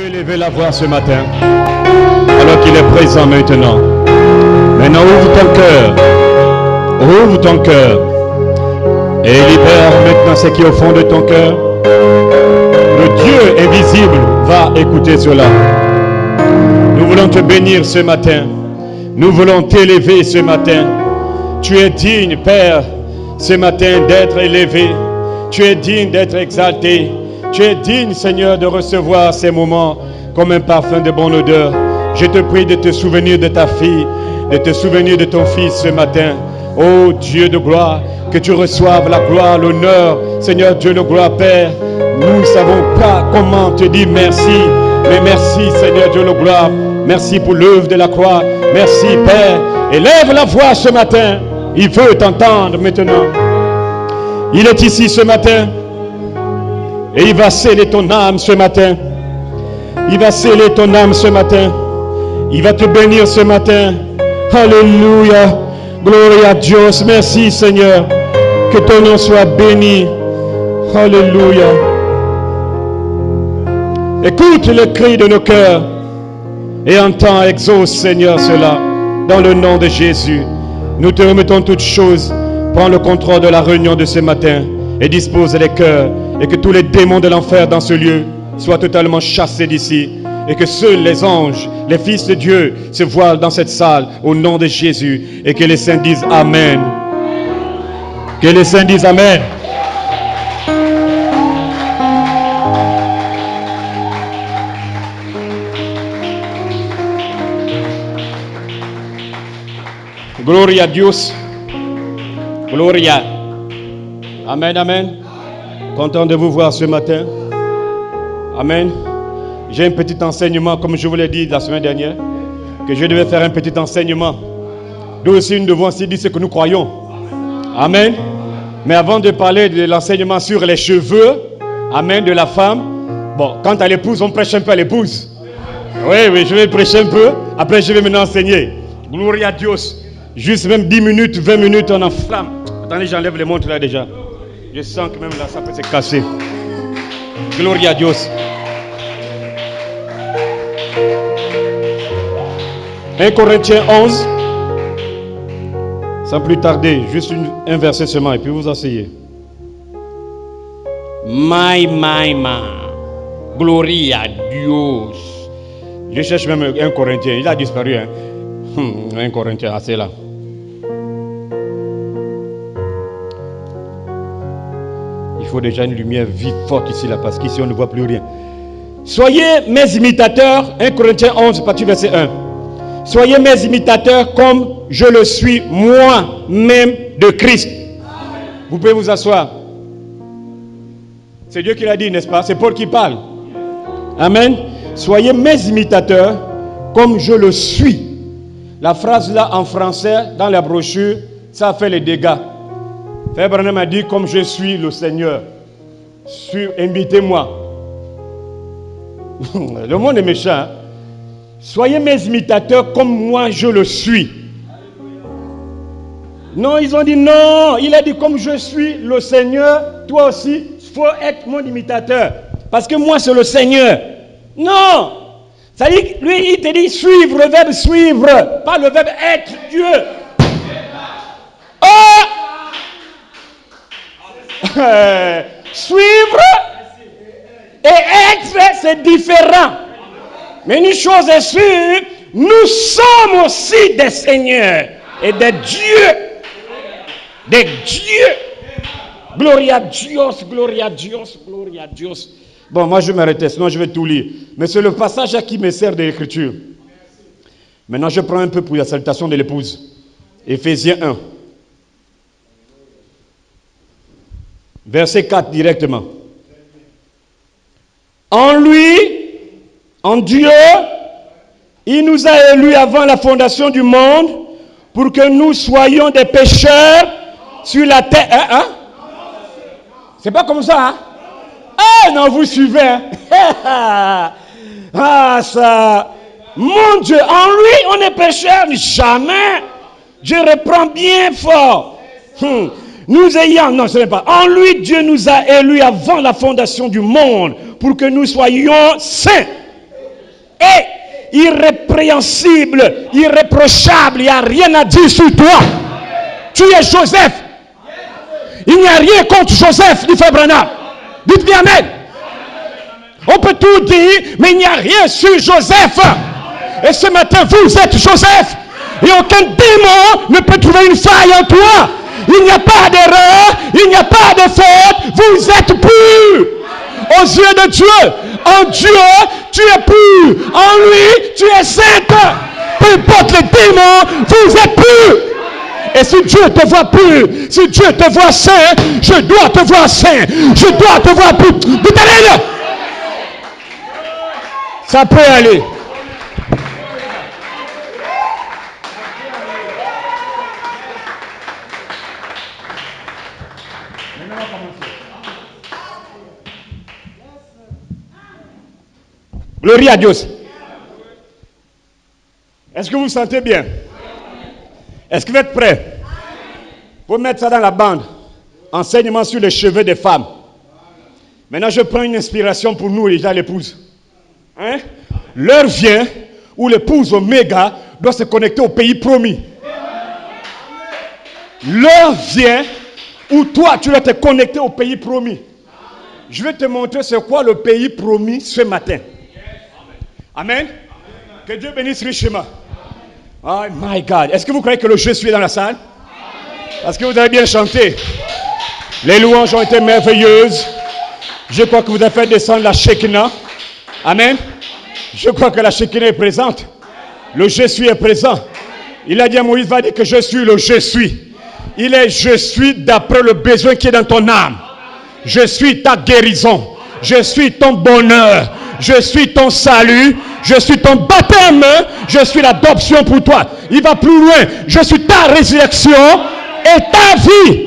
élever la voix ce matin, alors qu'il est présent maintenant. Maintenant, ouvre ton cœur, et libère maintenant ce qui est au fond de ton cœur. Le Dieu invisible va écouter cela. Nous voulons te bénir ce matin. Nous voulons t'élever ce matin. Tu es digne, Père, ce matin d'être élevé. Tu es digne d'être exalté. Tu es digne, Seigneur, de recevoir ces moments comme un parfum de bonne odeur. Je te prie de te souvenir de ta fille, de te souvenir de ton fils ce matin. Ô Dieu de gloire, que tu reçoives la gloire, l'honneur, Seigneur Dieu de gloire, Père. Nous ne savons pas comment te dire merci, mais merci, Seigneur Dieu de gloire. Merci pour l'œuvre de la croix. Merci, Père. Élève la voix ce matin. Il veut t'entendre maintenant. Il est ici ce matin. Et il va sceller ton âme ce matin. Il va sceller ton âme ce matin. Il va te bénir ce matin. Alléluia. Gloire à Dieu. Merci, Seigneur. Que ton nom soit béni. Alléluia. Écoute le cri de nos cœurs. Et entends, exauce, Seigneur, cela. Dans le nom de Jésus. Nous te remettons toutes choses. Prends le contrôle de la réunion de ce matin. Et dispose les cœurs. Et que tous les démons de l'enfer dans ce lieu soient totalement chassés d'ici. Et que seuls les anges, les fils de Dieu se voilent dans cette salle au nom de Jésus. Et que les saints disent Amen. Que les saints disent Amen. Gloria a Dios. Gloria. Amen, amen. Content de vous voir ce matin. Amen. J'ai un petit enseignement, comme je vous l'ai dit la semaine dernière, que je devais faire un petit enseignement. Nous aussi, nous devons aussi dire ce que nous croyons. Amen. Mais avant de parler de l'enseignement sur les cheveux, amen, de la femme, bon, quant à l'épouse, on prêche un peu à l'épouse. Oui, je vais prêcher un peu. Après, je vais maintenant enseigner. Gloria a Dios. Juste même 10 minutes, 20 minutes, on enflamme. Attendez, j'enlève les montres là déjà. Je sens que même là, ça peut se casser. Gloria a Dios. 1 Corinthiens 11. Sans plus tarder, juste un verset seulement et puis vous asseyez. My. Gloria a Dios. Je cherche même 1 Corinthiens. Il a disparu. 1 Corinthiens, assez là. Il faut déjà une lumière vive, forte ici, là, parce qu'ici, on ne voit plus rien. Soyez mes imitateurs, 1 Corinthiens 11, partie verset 1. Soyez mes imitateurs comme je le suis moi-même de Christ. Amen. Vous pouvez vous asseoir. C'est Dieu qui l'a dit, n'est-ce pas? C'est Paul qui parle. Amen. Soyez mes imitateurs comme je le suis. La phrase là en français, dans la brochure, ça fait les dégâts. Frère Branham a dit, comme je suis le Seigneur, imitez-moi. Le monde est méchant. Hein? Soyez mes imitateurs comme moi je le suis. Non, ils ont dit non. Il a dit, comme je suis le Seigneur, toi aussi, il faut être mon imitateur. Parce que moi, c'est le Seigneur. Non. Ça dit, lui, il te dit suivre, le verbe suivre, pas le verbe être Dieu. Oh! Suivre et être, c'est différent. Mais une chose est sûre, nous sommes aussi des seigneurs et des dieux. Des dieux. Gloria a Dios, gloria a Dios, gloria a Dios. Bon, moi je vais m'arrêter, sinon je vais tout lire. Mais c'est le passage qui me sert de l'écriture. Maintenant, je prends un peu pour la salutation de l'épouse. Éphésiens 1. Verset 4 directement. En lui, en Dieu, il nous a élus avant la fondation du monde pour que nous soyons des pécheurs sur la terre. Hein? C'est pas comme ça, hein? Ah non, vous suivez. Hein? Ah ça. Mon Dieu, en lui, on est pécheurs. Jamais. Je reprends bien fort. Nous ayant, non, ce n'est pas. En lui, Dieu nous a élus avant la fondation du monde pour que nous soyons saints est irrépréhensible, irréprochable. Il n'y a rien à dire sur toi. Tu es Joseph. Il n'y a rien contre Joseph, dit Frère Branham. Dites bien amen. On peut tout dire, mais il n'y a rien sur Joseph. Et ce matin, vous êtes Joseph. Et aucun démon ne peut trouver une faille en toi. Il n'y a pas d'erreur, il n'y a pas de faute. Vous êtes pur aux yeux de Dieu. En Dieu, tu es pur. En lui, tu es sainte. Peu importe les démons, vous êtes pur. Et si Dieu te voit pur, si Dieu te voit saint, je dois te voir saint. Je dois te voir pur. Dites-le. Ça peut aller. Gloire à Dieu. Est-ce que vous vous sentez bien? Est-ce que vous êtes prêts? Pour mettre ça dans la bande. Enseignement sur les cheveux des femmes. Maintenant, je prends une inspiration pour nous, déjà l'épouse. Hein? L'heure vient où l'épouse Oméga doit se connecter au pays promis. L'heure vient où toi, tu dois te connecter au pays promis. Je vais te montrer c'est quoi le pays promis ce matin. Amen. Que Dieu bénisse richement. Oh my God. Est-ce que vous croyez que le je suis dans la salle? Parce que vous avez bien chanté. Les louanges ont été merveilleuses. Je crois que vous avez fait descendre la Shekinah. Amen. Je crois que la Shekinah est présente. Le je suis est présent. Il a dit à Moïse, va dire que je suis le je suis. Il est je suis d'après le besoin qui est dans ton âme. Je suis ta guérison. Je suis ton bonheur. Je suis ton salut, je suis ton baptême, je suis l'adoption pour toi. Il va plus loin, je suis ta résurrection et ta vie.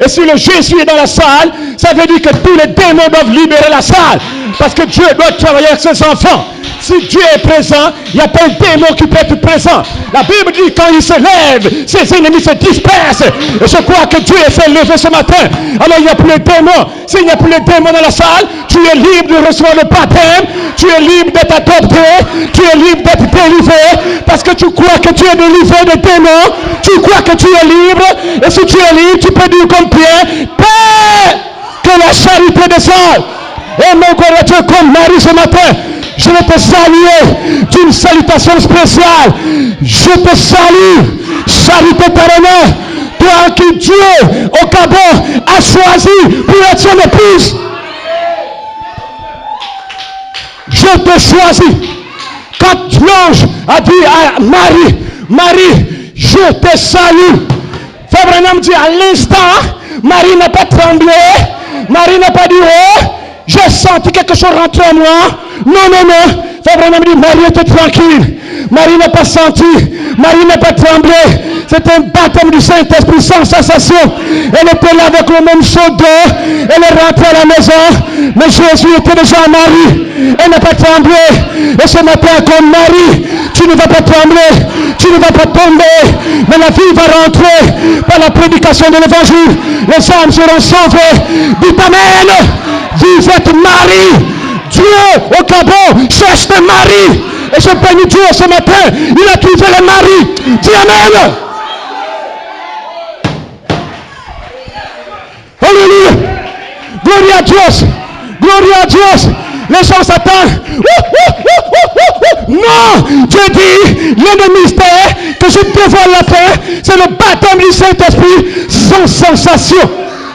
Et si le Jésus est dans la salle, ça veut dire que tous les démons doivent libérer la salle. Parce que Dieu doit travailler avec ses enfants. Si Dieu est présent, il n'y a pas un démon qui peut être présent. La Bible dit quand il se lève, ses ennemis se dispersent. Et je crois que Dieu est fait lever ce matin. Alors il n'y a plus de démons. S'il n'y a plus de démons dans la salle, tu es libre de recevoir le baptême. Tu es libre d'être adopté. Tu es libre d'être délivré. Parce que tu crois que tu es délivré des démons. Tu crois que tu es libre. Et si tu es libre, tu peux dire comme Pierre, Père, que la charité descende. Et mon gloire à Dieu comme Marie ce matin. Je vais te saluer d'une salutation spéciale. Je te salue, charité terrenale, toi qui Dieu au Gabon a choisi pour être son épouse. Je te choisis. Quand l'ange a dit à Marie, Marie, je te salue. Frère Branham dit à l'instant, Marie n'a pas tremblé, Marie n'a pas dit oh. J'ai senti quelque chose rentrer en moi. Non, non, non. Frère Branham dit, Marie était tranquille. Marie n'a pas senti. Marie n'a pas tremblé. C'était un baptême du Saint-Esprit sans sensation. Elle était là avec le même seau d'eau. Elle est rentrée à la maison. Mais Jésus était déjà à Marie. Elle n'a pas tremblé. Et ce matin, comme Marie, tu ne vas pas trembler. Tu ne vas pas tomber. Mais la vie va rentrer par la prédication de l'évangile. Les âmes seront sauvées. Dites Amen. Vous êtes Marie. Dieu au Gabon cherche des maris. Et je bénis Dieu ce matin. Il a trouvé les maris. Dis Amen. Alléluia. Gloire à Dieu. Gloire à Dieu. Les gens s'attendent. Non. Dieu dit, le mystère que je dévoile la terre, c'est le baptême du Saint-Esprit sans sensation.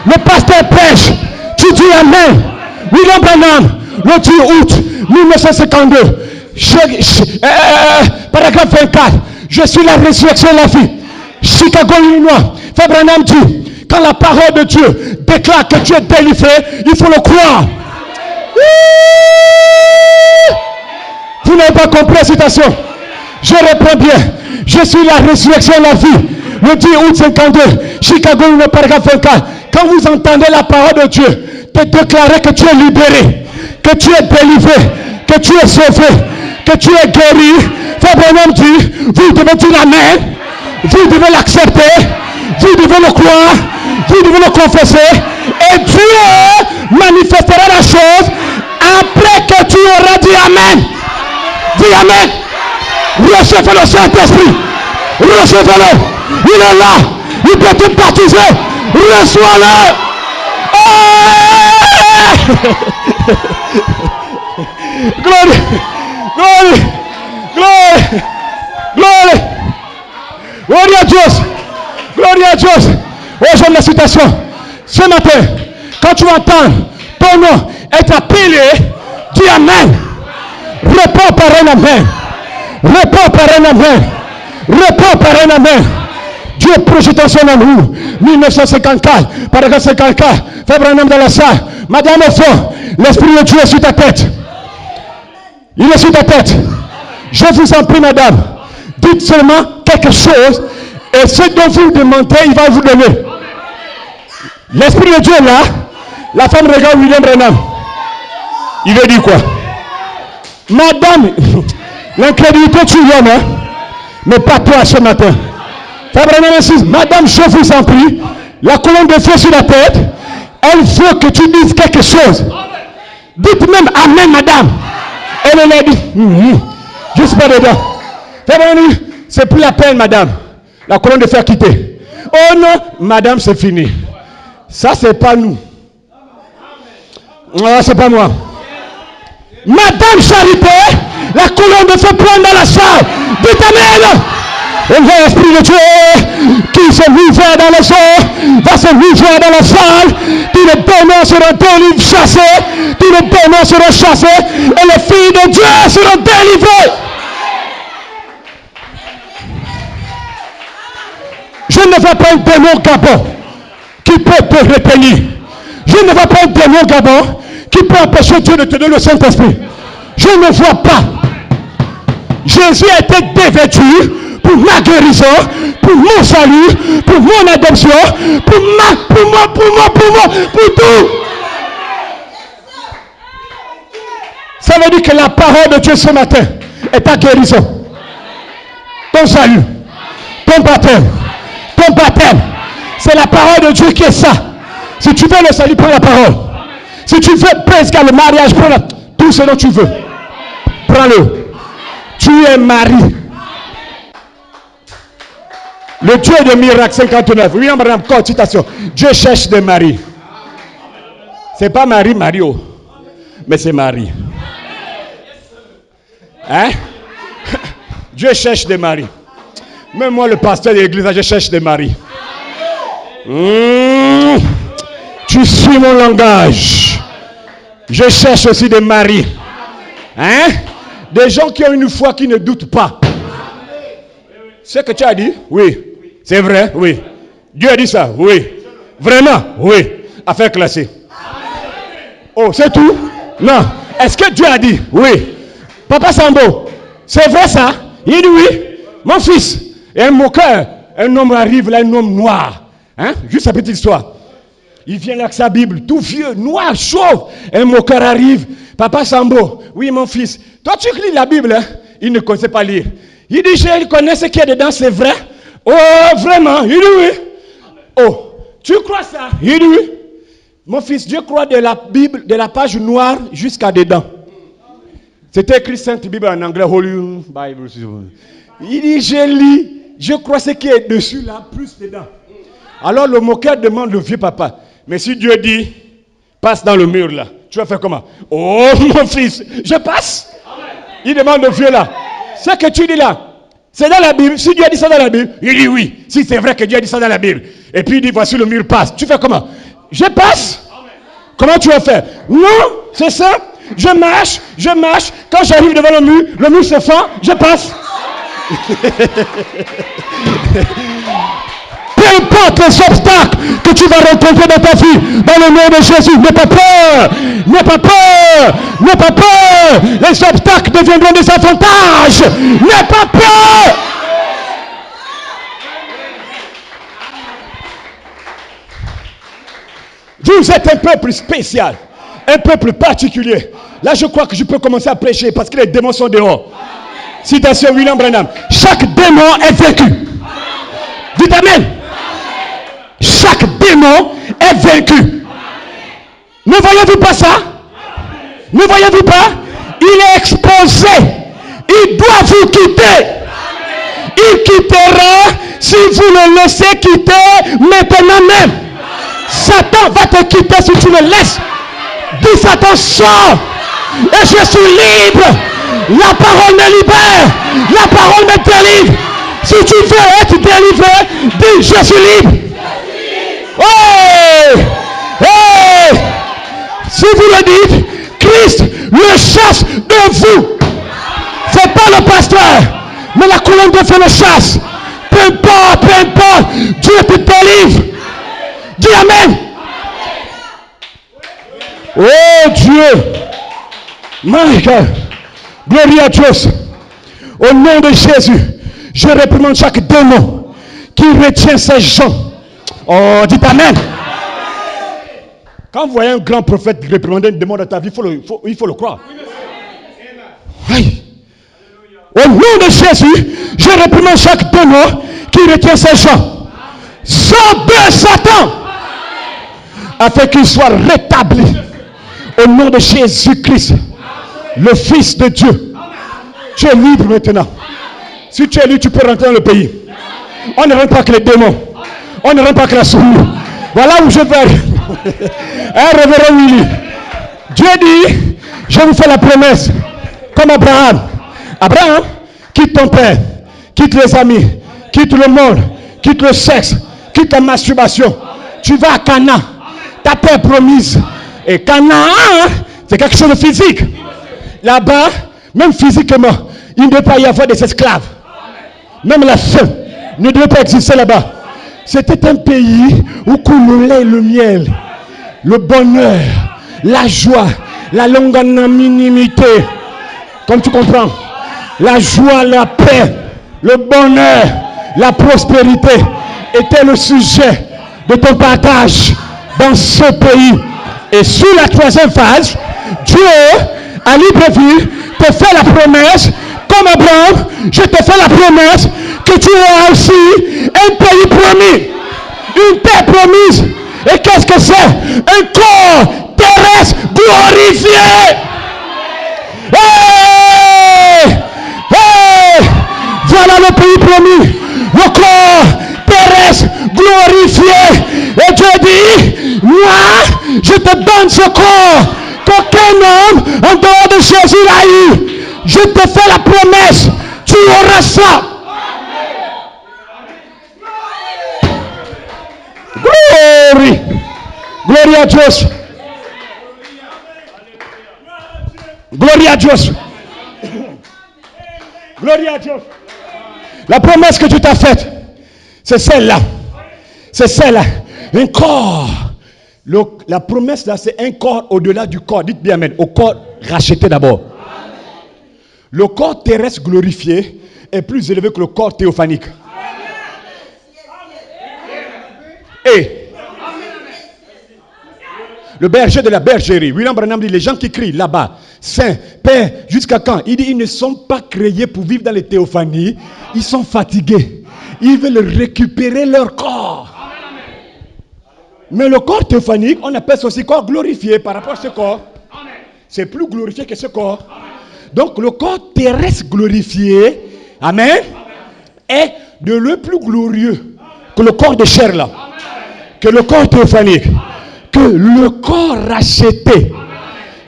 Le pasteur prêche. Tu dis Amen. William Branham, le 10 août 1952, paragraphe 24, je suis la résurrection de la vie. Chicago, Illinois. Frère Branham dit, quand la parole de Dieu déclare que tu es délivré, il faut le croire. Vous n'avez pas compris la citation. Je réponds bien. Je suis la résurrection de la vie. Le 10 août 52, Chicago, Illinois, paragraphe 24. Quand vous entendez la parole de Dieu, te déclarer que tu es libéré, que tu es délivré, que tu es sauvé, que tu es guéri. Frère Branham dit, vous devez dire Amen, vous devez l'accepter, vous devez le croire, vous devez le confesser, et Dieu manifestera la chose après que tu auras dit Amen. Dis Amen. Recevez le Saint-Esprit. Recevez-le. Il est là. Il peut te baptiser. Reçois-le. Gloire. Gloire. Gloire. Gloire. Gloire à Dieu. Gloire à Dieu. Oh, j'aime la citation. Ce matin, quand tu entends ton nom être appelé, dis Amen. Réponds par un Amen. Réponds par un Amen. Réponds par un Amen. Dieu projette son amour. 1954, paragraphe 54. Frère Branham dans la salle. Madame au fond, l'Esprit de Dieu est sur ta tête. Il est sur ta tête. Je vous en prie, madame. Dites seulement quelque chose. Et ce dont vous demandez, il va vous donner. L'Esprit de Dieu est là. La femme regarde William Branham. Il veut dire quoi? Madame, l'incrédulité tu viens, hein? Mais pas toi ce matin. Frère Branham insiste. Madame, je vous en prie. La colonne de feu sur la tête. Elle veut que tu dises quelque chose. Dites même Amen, madame. Elle a dit. Je suis pas dedans. Frère Branham, c'est plus la peine, madame. La colonne de feu a quitté. Oh non, madame, c'est fini. Ça, c'est pas nous. Non, c'est pas moi. Madame Charité, la colonne de feu prend dans la salle. Dites Amen. Et l'Esprit de Dieu qui se mouvait dans les eaux va se mouvoir dans la salle. Tous les démons seront délivrés, chassés. Tous les démons seront chassés. Et les filles de Dieu seront délivrées. Je ne vois pas un démon Gabon qui peut te retenir. Je ne vois pas un démon Gabon qui peut empêcher Dieu de te donner le Saint-Esprit. Je ne vois pas. Jésus a été dévêtu pour ma guérison, pour mon salut, pour mon adoption, pour tout. Ça veut dire que la parole de Dieu ce matin est ta guérison. Ton salut, ton baptême, c'est la parole de Dieu qui est ça. Si tu veux le salut, prends la parole. Si tu veux presque le mariage, prends tout ce dont tu veux. Prends-le. Tu es mari. Le Dieu de miracle 59. Oui, on va encore citation. Dieu cherche des maris. C'est pas Marie Mario, mais c'est Marie. Hein? Dieu cherche des maris. Même moi, le pasteur de l'église, je cherche des maris. Tu suis mon langage. Je cherche aussi des maris. Hein? Des gens qui ont une foi qui ne doutent pas. Ce que tu as dit? Oui. C'est vrai? Oui. Dieu a dit ça? Oui. Vraiment? Oui. Affaire classée. Oh, c'est tout? Non. Est-ce que Dieu a dit? Oui. Papa Sambo, c'est vrai ça? Il dit oui. Mon fils. Et un moqueur, un homme arrive là, un homme noir. Hein? Juste sa petite histoire. Il vient là avec sa Bible, tout vieux, noir, chauve. Un moqueur arrive. Papa Sambo, oui mon fils. Toi tu lis la Bible, hein? Il ne connaissait pas lire. Il dit, je connais ce qu'il y a dedans, c'est vrai. Oh, vraiment? Il dit oui. Oh, tu crois ça? Il dit oui. Mon fils, Dieu croit de la Bible, de la page noire jusqu'à dedans. C'était écrit Sainte Bible en anglais, Holy Bible. Il dit, je lis, je crois ce qui est dessus là, plus dedans. Alors le moqueur demande le vieux papa, mais si Dieu dit, passe dans le mur là, tu vas faire comment? Oh mon fils, je passe. Il demande au vieux là, ce que tu dis là, c'est dans la Bible. Si Dieu a dit ça dans la Bible, il dit oui. Si c'est vrai que Dieu a dit ça dans la Bible. Et puis il dit, voici le mur passe. Tu fais comment? Je passe. Comment tu vas faire? Non, c'est ça. Je marche. Quand j'arrive devant le mur se fend, je passe. Peu importe les obstacles que tu vas rencontrer dans ta vie, dans le nom de Jésus, n'aie pas peur. Les obstacles deviendront des avantages. N'aie pas peur. Vous êtes un peuple spécial, un peuple particulier. Là, je crois que je peux commencer à prêcher parce que les démons sont dehors. Citation William Branham. Chaque démon est vaincu. Dites Amen. Chaque démon est vaincu. Ne voyez-vous pas ça? Ne voyez-vous pas? Il est exposé. Il doit vous quitter. Il quittera si vous le laissez quitter maintenant même. Satan va te quitter si tu le laisses. Dis Satan, sors. Et je suis libre. La parole me libère. La parole me délivre. Si tu veux être délivré, dis je suis libre. Oh! Hey! Si vous le dites, Christ le chasse de vous. C'est pas le pasteur, mais la colonne de feu le chasse. Peu importe, Dieu te délivre. Dis Amen. Oh Dieu. My God. Gloire à Dieu. Au nom de Jésus, je réprimande chaque démon qui retient ces gens. Oh, dites Amen. Quand vous voyez un grand prophète réprimander un démon dans ta vie, il faut le croire. Oui. Au nom de Jésus, je réprimande chaque démon qui retient ces gens. Sors de Satan, afin qu'il soit rétabli. Au nom de Jésus-Christ, le Fils de Dieu. Tu es libre maintenant. Si tu es libre, tu peux rentrer dans le pays. On ne rentre pas que les démons. On ne rentre pas que la souris. Voilà où je vais. Un révérend Willy. Dieu dit, je vous fais la promesse. Comme Abraham. Abraham, quitte ton père, quitte les amis, quitte le monde, quitte le sexe, quitte la masturbation. Tu vas à Canaan, ta terre promise. Et Canaan, c'est quelque chose de physique. Là-bas, même physiquement, il ne doit pas y avoir des esclaves. Même la faim ne doit pas exister là-bas. C'était un pays où coule le lait et le miel, le bonheur, la joie, la longanimité. Comme tu comprends, la joie, la paix, le bonheur, la prospérité était le sujet de ton partage dans ce pays. Et sur la troisième phase, Dieu, à Libreville, te fait la promesse, comme Abraham, je te fais la promesse que tu auras aussi un pays promis, une terre promise. Et qu'est-ce que c'est? Un corps terrestre glorifié. Hey! Hey! Voilà le pays promis, le corps terrestre glorifié. Et Dieu dit, moi, je te donne ce corps qu'aucun homme en dehors de Jésus n'a eu. Je te fais la promesse, tu auras ça. Glory. Glory à Dieu. Glory à Dieu. Glory à Dieu. La promesse que tu t'as faite, c'est celle-là. C'est celle-là. Un corps. La promesse là, c'est un corps au-delà du corps. Dites bien amen. Au corps racheté d'abord. Le corps terrestre glorifié est plus élevé que le corps théophanique. Et le berger de la bergerie, William Branham dit, les gens qui crient là-bas, Saint, Père, jusqu'à quand? Il dit, ils ne sont pas créés pour vivre dans les théophanies. Ils sont fatigués. Ils veulent récupérer leur corps. Mais le corps théophanique, on appelle ça aussi corps glorifié par rapport à ce corps. C'est plus glorifié que ce corps. Donc le corps terrestre glorifié, amen, est de le plus glorieux que le corps de chair là, que le corps théophanique, que le corps racheté.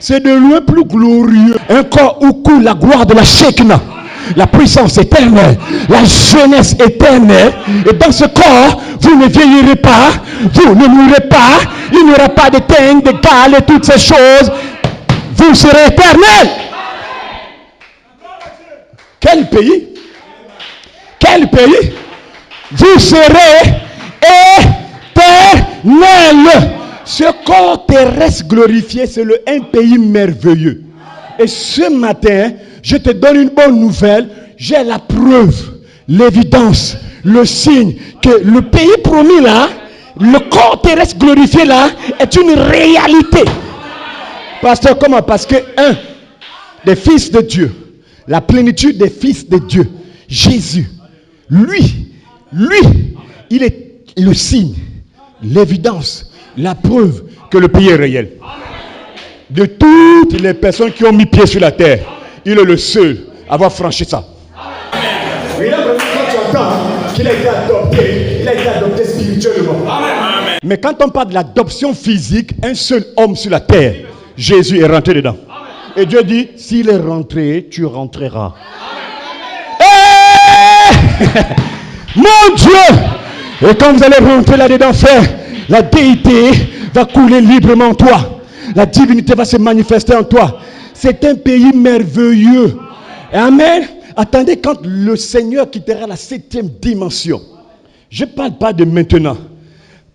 C'est de loin plus glorieux. Un corps où coule la gloire de la Shekinah, la puissance éternelle, la jeunesse éternelle. Et dans ce corps, vous ne vieillirez pas, vous ne mourrez pas, il n'y aura pas de teint, de gale et toutes ces choses. Vous serez éternel. Quel pays? Quel pays? Vous serez éternel. Ce corps terrestre glorifié, c'est un pays merveilleux. Et ce matin, je te donne une bonne nouvelle. J'ai la preuve, l'évidence, le signe que le pays promis là, le corps terrestre glorifié là, est une réalité. Pasteur, comment? Parce que des fils de Dieu, la plénitude des fils de Dieu, Jésus, lui, il est le signe, l'évidence, la preuve que le pays est réel. De toutes les personnes qui ont mis pied sur la terre, il est le seul avoir franchi ça. Mais là, quand tu entends qu'il a été adopté spirituellement. Mais quand on parle de l'adoption physique, un seul homme sur la terre, Jésus est rentré dedans. Et Dieu dit, s'il est rentré, tu rentreras. Mon Dieu! Et quand vous allez rentrer là-dedans, frère, la déité va couler librement en toi. La divinité va se manifester en toi. C'est un pays merveilleux. Amen. Attendez, quand le Seigneur quittera la 7e dimension, je ne parle pas de maintenant.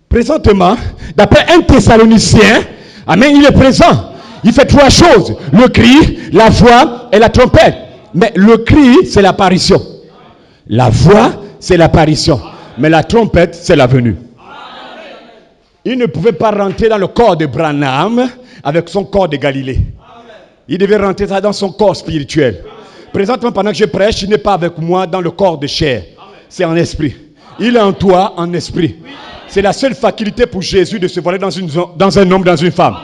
Présentement, d'après 1 Thessalonicien, amen, il est présent. Il fait 3 choses. Le cri, la voix et la trompette. Mais le cri, c'est l'apparition. La voix, c'est l'apparition. Mais la trompette, c'est la venue. Il ne pouvait pas rentrer dans le corps de Branham avec son corps de Galilée. Il devait rentrer dans son corps spirituel. Présentement, pendant que je prêche, il n'est pas avec moi dans le corps de chair. C'est en esprit. Il est en toi, en esprit. C'est la seule faculté pour Jésus de se voiler dans un homme, dans une femme.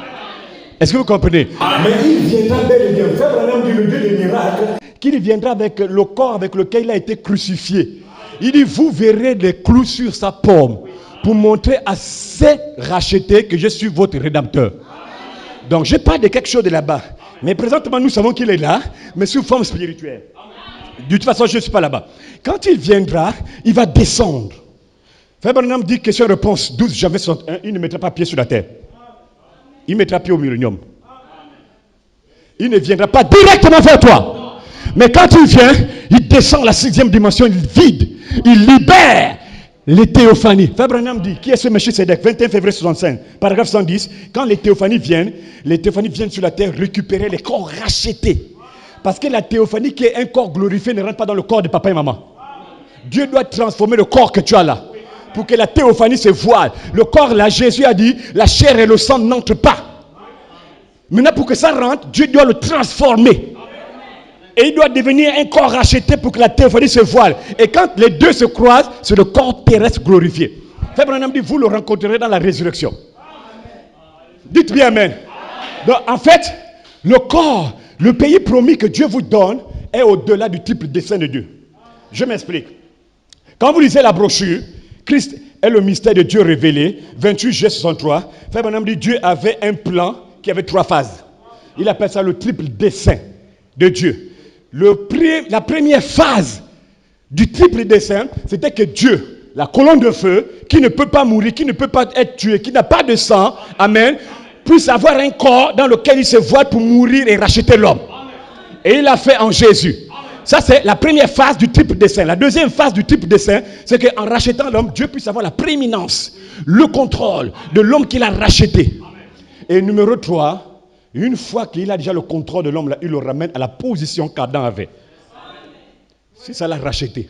Est-ce que vous comprenez? Mais il viendra bel et bien. Frère Branham dit, le Dieu des miracles, qu'il viendra avec le corps avec lequel il a été crucifié. Il dit, vous verrez les clous sur sa paume pour montrer à ces rachetés que je suis votre rédempteur. Donc, je parle de quelque chose de là-bas. Mais présentement, nous savons qu'il est là, mais sous forme spirituelle. De toute façon, je ne suis pas là-bas. Quand il viendra, il va descendre. Frère Branham dit, question-réponse 12 janvier 61, il ne mettra pas pied sur la terre. Il mettra pied au millénium. Il ne viendra pas directement vers toi. Mais quand il vient, il descend à la 6e dimension, il vide, il libère les théophanies. Frère Branham dit, qui est ce Melchisédek? 21 février 65, paragraphe 110. Quand les théophanies viennent sur la terre récupérer les corps rachetés. Parce que la théophanie qui est un corps glorifié ne rentre pas dans le corps de papa et maman. Dieu doit transformer le corps que tu as là. Pour que la théophanie se voile. Le corps là, Jésus a dit, la chair et le sang n'entrent pas. Maintenant, pour que ça rentre, Dieu doit le transformer. Et il doit devenir un corps racheté pour que la théophanie se voile. Et quand les deux se croisent, c'est le corps terrestre glorifié. Frère Branham dit, vous le rencontrerez dans la résurrection. Dites bien amen. Donc, en fait, le corps, le pays promis que Dieu vous donne est au-delà du triple dessein de Dieu. Je m'explique. Quand vous lisez la brochure, Christ est le mystère de Dieu révélé, 28 juillet 63. Frère Branham dit, Dieu avait un plan qui avait 3 phases. Il appelle ça le triple dessein de Dieu. La première phase du triple dessein, c'était que Dieu, la colonne de feu, qui ne peut pas mourir, qui ne peut pas être tué, qui n'a pas de sang, amen, puisse avoir un corps dans lequel il se voile pour mourir et racheter l'homme. Et il l'a fait en Jésus. Ça, c'est la première phase du triple dessein. La deuxième phase du triple dessein, c'est qu'en rachetant l'homme, Dieu puisse avoir la prééminence, le contrôle de l'homme qu'il a racheté. Et numéro 3, une fois qu'il a déjà le contrôle de l'homme, là, il le ramène à la position qu'Adam avait. C'est ça, l'a racheté.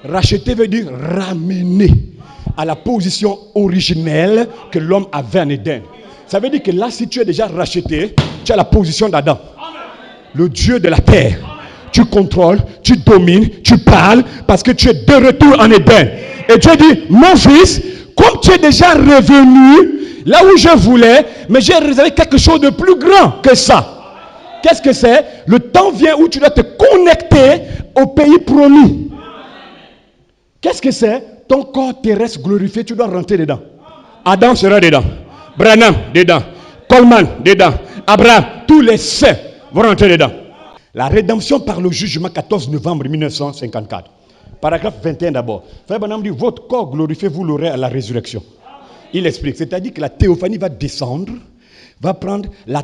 Racheter veut dire ramener à la position originelle que l'homme avait en Éden. Ça veut dire que là, si tu es déjà racheté, tu as la position d'Adam. Le Dieu de la terre. Tu contrôles, tu domines, tu parles, parce que tu es de retour en Éden. Et Dieu dit, mon fils, comme tu es déjà revenu là où je voulais, mais j'ai réservé quelque chose de plus grand que ça. Qu'est-ce que c'est? Le temps vient où tu dois te connecter au pays promis. Qu'est-ce que c'est? Ton corps terrestre glorifié, tu dois rentrer dedans. Adam sera dedans. Branham, dedans. Coleman, dedans. Abraham, tous les saints vont rentrer dedans. La rédemption par le jugement, 14 novembre 1954. Paragraphe 21 d'abord. Frère Branham dit, votre corps glorifié, vous l'aurez à la résurrection. Il explique, c'est-à-dire que la théophanie va descendre, va prendre la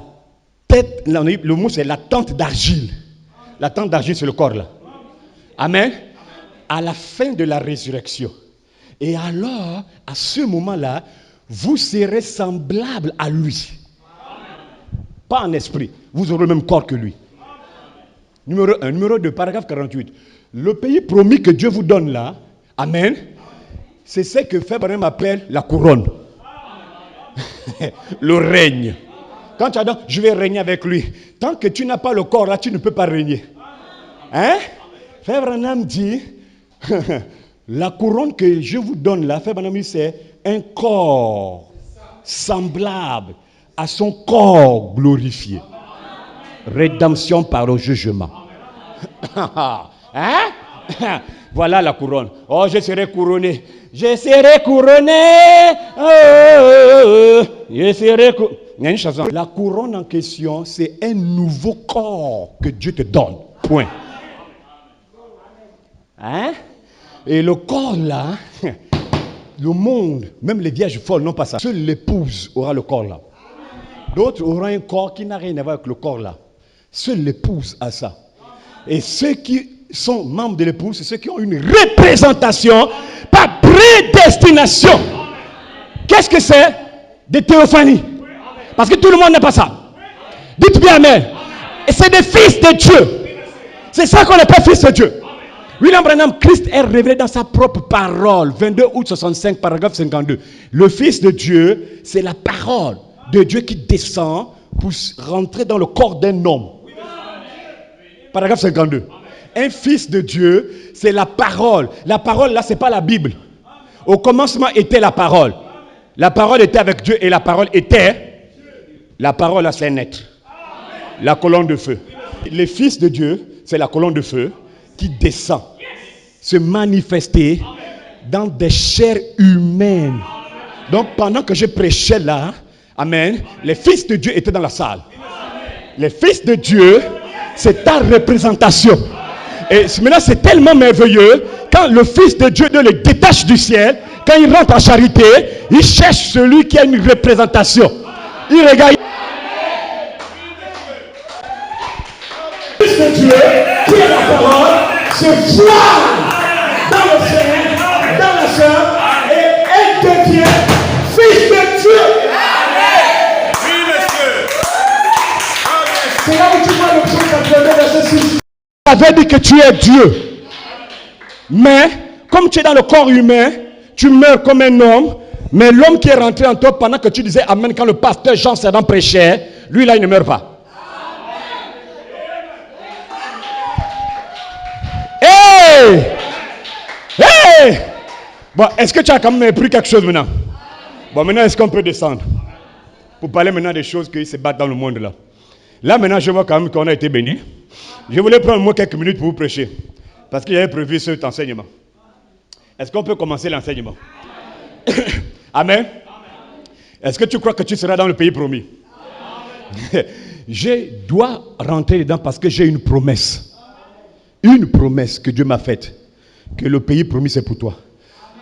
tête, le mot c'est la tente d'argile. La tente d'argile, c'est le corps là. Amen. À la fin de la résurrection. Et alors, à ce moment-là, vous serez semblable à lui. Pas en esprit. Vous aurez le même corps que lui. Numéro 1. Numéro 2, paragraphe 48. Le pays promis que Dieu vous donne là, amen, c'est ce que Frère Branham appelle la couronne. Le règne. Quand tu as dit, je vais régner avec lui. Tant que tu n'as pas le corps là, tu ne peux pas régner. Hein? Frère Branham dit, la couronne que je vous donne là, Frère Branham dit, c'est un corps semblable à son corps glorifié. Rédemption par le jugement. Hein? Voilà la couronne. Oh, je serai couronné. Je serai couronné. Je serai couronné. Il y a une chanson. La couronne en question, c'est un nouveau corps que Dieu te donne. Point. Hein? Et le corps là, le monde, même les vierges folles n'ont pas ça. Seule l'épouse aura le corps là. D'autres auront un corps qui n'a rien à voir avec le corps là. Seule l'épouse a ça. Et ceux qui sont membres de l'épouse, c'est ceux qui ont une représentation par prédestination. Qu'est-ce que c'est? Des théophanies. Parce que tout le monde n'a pas ça. Dites bien amen. Et c'est des fils de Dieu. C'est ça qu'on appelle fils de Dieu. William Branham, Christ est révélé dans sa propre parole. 22 août 65, paragraphe 52. Le Fils de Dieu, c'est la parole de Dieu qui descend pour rentrer dans le corps d'un homme. Paragraphe 52. Un fils de Dieu, c'est la parole. La parole, là, ce n'est pas la Bible. Au commencement était la parole. La parole était avec Dieu et la parole était... La parole, là, c'est un être. La colonne de feu. Le Fils de Dieu, c'est la colonne de feu qui descend, se manifester dans des chairs humaines. Donc, pendant que je prêchais là, amen, les fils de Dieu étaient dans la salle. Les fils de Dieu, c'est ta représentation. Et maintenant, c'est tellement merveilleux. Quand le Fils de Dieu le détache du ciel, quand il rentre en charité, il cherche celui qui a une représentation. Il regarde. Le Fils de Dieu, qui est la parole, se voit dans le Seigneur, dans la sœur, et elle devient fils de Dieu. Oui, monsieur. C'est là où tu vois le psaume 82, verset 6. Tu avais dit que tu es Dieu. Mais, comme tu es dans le corps humain, tu meurs comme un homme. Mais l'homme qui est rentré en toi pendant que tu disais Amen, quand le pasteur Jean Serdan prêchait, lui là, il ne meurt pas. Hey! Hey! Bon, est-ce que tu as quand même appris quelque chose maintenant? Bon, maintenant, est-ce qu'on peut descendre? Pour parler maintenant des choses qui se battent dans le monde là. Là, maintenant, je vois quand même qu'on a été béni. Je voulais prendre moi quelques minutes pour vous prêcher. Parce qu'il y avait prévu cet enseignement. Est-ce qu'on peut commencer l'enseignement? Amen. Est-ce que tu crois que tu seras dans le pays promis? Je dois rentrer dedans parce que j'ai une promesse. Une promesse que Dieu m'a faite. Que le pays promis c'est pour toi.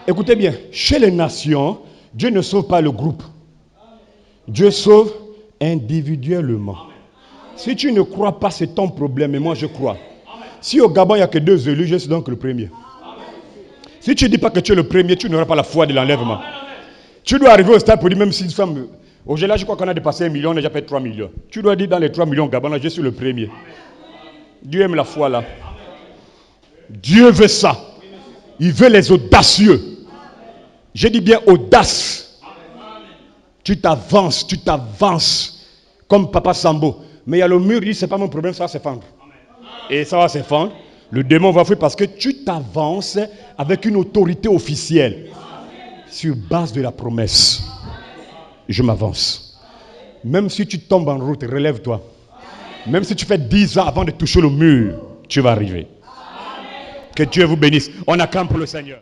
Écoutez bien, chez les nations, Dieu ne sauve pas le groupe. Dieu sauve individuellement. Si tu ne crois pas, c'est ton problème, mais moi je crois. Si au Gabon il n'y a que 2 élus, je suis donc le premier. Si tu ne dis pas que tu es le premier, tu n'auras pas la foi de l'enlèvement. Tu dois arriver au stade pour dire, même si une femme... Aujourd'hui, je crois qu'on a dépassé 1 million, on a déjà fait 3 millions. Tu dois dire dans les 3 millions Gabon, là, je suis le premier. Dieu aime la foi là. Dieu veut ça. Il veut les audacieux. Je dis bien audace. Tu t'avances comme Papa Sambo. Mais il y a le mur, il dit, c'est pas mon problème, ça va s'effondre. Et ça va s'effondre. Le démon va fuir parce que tu t'avances avec une autorité officielle. Sur base de la promesse. Je m'avance. Même si tu tombes en route, relève-toi. Même si tu fais 10 ans avant de toucher le mur, tu vas arriver. Que Dieu vous bénisse. On acclame pour le Seigneur.